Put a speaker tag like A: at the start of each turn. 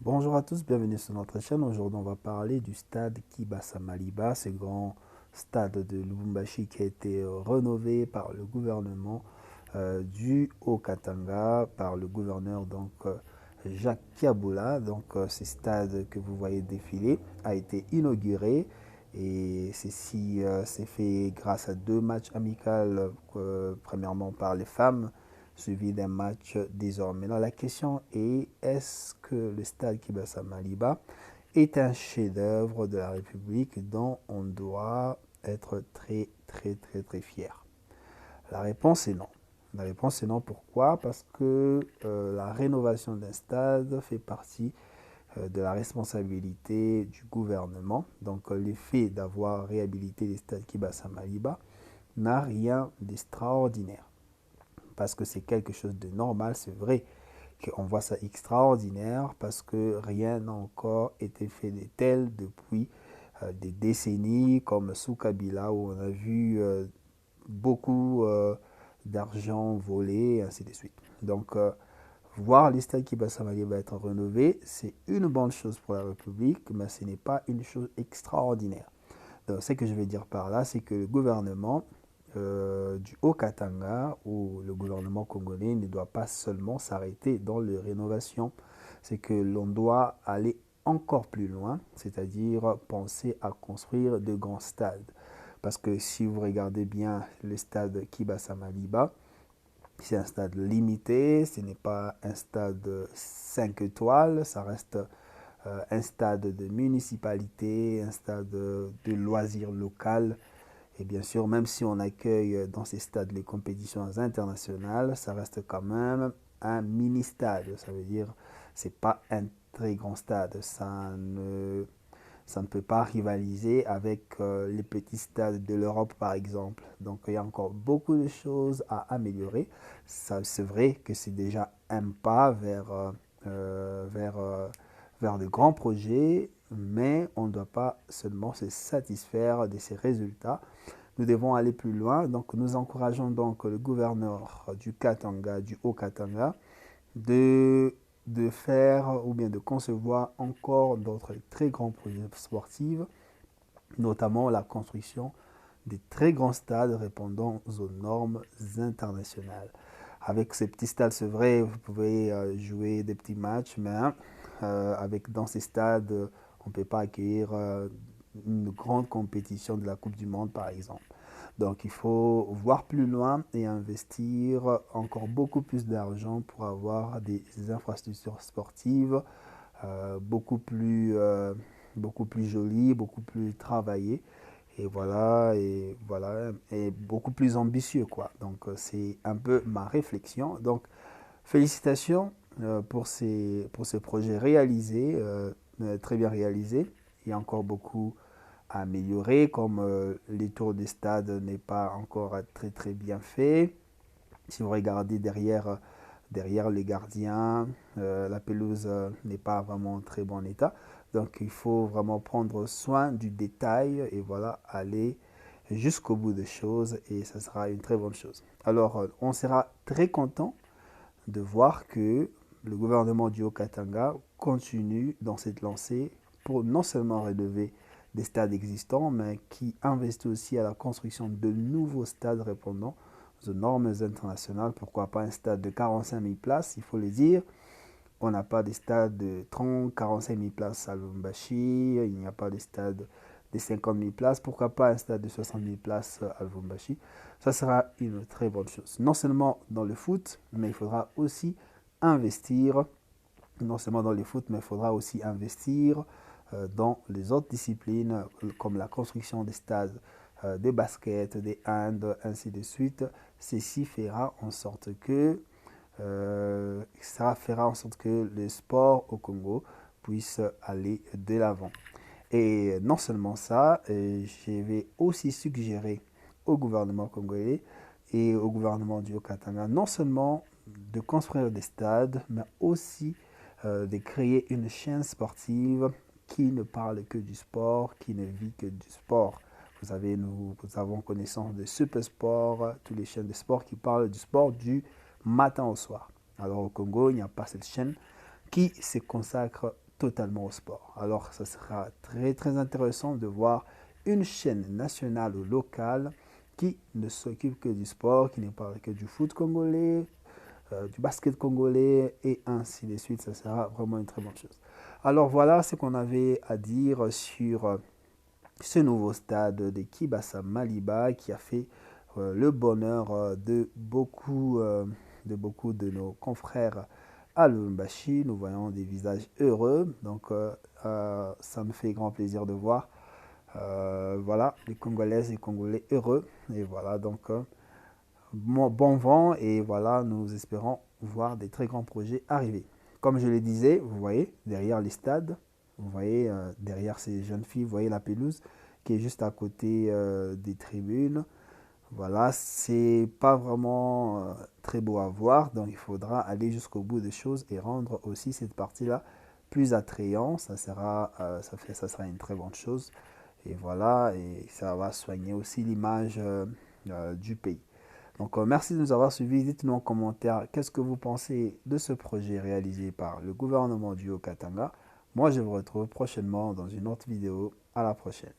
A: Bonjour à tous, bienvenue sur notre chaîne. Aujourd'hui, on va parler du stade Kibasa Maliba, ce grand stade de Lubumbashi qui a été rénové par le gouvernement du Haut-Katanga, par le gouverneur Jacques Kiaboula. Ce stade que vous voyez défiler a été inauguré et ceci s'est fait grâce à deux matchs amicaux, premièrement par les femmes suivi d'un match des hommes. Maintenant, la question est-ce que le stade Kibasa Maliba est un chef-d'œuvre de la République dont on doit être très fier? La réponse est non. La réponse est non. Pourquoi? Parce que la rénovation d'un stade fait partie de la responsabilité du gouvernement. Donc l'effet d'avoir réhabilité les stades Kibasa Maliba n'a rien d'extraordinaire parce que c'est quelque chose de normal, c'est vrai qu'on voit ça extraordinaire parce que rien n'a encore été fait de tel depuis des décennies comme sous Kabila où on a vu beaucoup d'argent volé et ainsi de suite. Voir les stades Kibasa Maliba être rénovés, c'est une bonne chose pour la République, mais ce n'est pas une chose extraordinaire. Donc, ce que je veux dire par là, c'est que le gouvernement du Haut-Katanga ou le gouvernement congolais ne doit pas seulement s'arrêter dans les rénovations. C'est que l'on doit aller encore plus loin, c'est-à-dire penser à construire de grands stades. Parce que si vous regardez bien le stade Kibasa Maliba, c'est un stade limité, ce n'est pas un stade 5 étoiles, ça reste un stade de municipalité, un stade de loisirs local. Et bien sûr, même si on accueille dans ces stades les compétitions internationales, ça reste quand même un mini-stade. Ça veut dire c'est pas un très grand stade. Ça ne peut pas rivaliser avec les petits stades de l'Europe, par exemple. Donc, il y a encore beaucoup de choses à améliorer. C'est vrai que c'est déjà un pas vers de grands projets, mais on ne doit pas seulement se satisfaire de ces résultats. Nous devons aller plus loin. Donc, nous encourageons donc le gouverneur du Katanga, du Haut-Katanga, de, de faire ou bien de concevoir encore d'autres très grands projets sportifs, notamment la construction des très grands stades répondant aux normes internationales. Avec ces petits stades, c'est vrai, vous pouvez jouer des petits matchs, mais dans ces stades, on ne peut pas accueillir une grande compétition de la Coupe du Monde, par exemple. Donc il faut voir plus loin et investir encore beaucoup plus d'argent pour avoir des infrastructures sportives beaucoup plus jolies, beaucoup plus travaillées et beaucoup plus ambitieux quoi. Donc c'est un peu ma réflexion. Donc félicitations pour ces projets réalisés, très bien réalisés. Il y a encore beaucoup à améliorer, comme les tours des stades n'est pas encore très bien fait. Si vous regardez derrière les gardiens, la pelouse n'est pas vraiment en très bon état. Donc il faut vraiment prendre soin du détail et voilà, aller jusqu'au bout des choses et ça sera une très bonne chose. Alors on sera très content de voir que le gouvernement du Haut-Katanga continue dans cette lancée pour non seulement rénover des stades existants, mais qui investit aussi à la construction de nouveaux stades répondant aux normes internationales. Pourquoi pas un stade de 45 000 places, il faut le dire. On n'a pas de stade de 30, 45 000 places à Lubumbashi, il n'y a pas de stade de 50 000 places, pourquoi pas un stade de 60 000 places à Lubumbashi. Ça sera une très bonne chose. Non seulement dans le foot, mais il faudra aussi investir, non seulement dans le foot, mais il faudra aussi investir dans les autres disciplines comme la construction des stades de basket, des hand, ainsi de suite. Ceci fera en sorte que ça fera en sorte que le sport au Congo puisse aller de l'avant. Et non seulement ça, je vais aussi suggérer au gouvernement congolais et au gouvernement du Haut-Katanga non seulement de construire des stades, mais aussi de créer une chaîne sportive qui ne parle que du sport, qui ne vit que du sport. Nous avons connaissance de Super Sport, toutes les chaînes de sport qui parlent du sport du matin au soir. Alors au Congo, il n'y a pas cette chaîne qui se consacre totalement au sport. Alors, ça sera très intéressant de voir une chaîne nationale ou locale qui ne s'occupe que du sport, qui ne parle que du foot congolais, du basket congolais et ainsi de suite. Ça sera vraiment une très bonne chose. Alors voilà ce qu'on avait à dire sur ce nouveau stade de Kibasa Maliba qui a fait le bonheur de nos confrères à Lubumbashi. Nous voyons des visages heureux, donc ça me fait grand plaisir de voir. Voilà, les Congolaises et Congolais heureux. Et voilà, donc bon vent et voilà, nous espérons voir des très grands projets arriver. Comme je le disais, vous voyez, derrière les stades, vous voyez, derrière ces jeunes filles, vous voyez la pelouse qui est juste à côté des tribunes. Voilà, c'est pas vraiment très beau à voir, donc il faudra aller jusqu'au bout des choses et rendre aussi cette partie-là plus attrayante. Ça sera une très bonne chose. Et voilà, et ça va soigner aussi l'image du pays. Donc, merci de nous avoir suivis. Dites-nous en commentaire qu'est-ce que vous pensez de ce projet réalisé par le gouvernement du Haut-Katanga. Moi, je vous retrouve prochainement dans une autre vidéo. À la prochaine.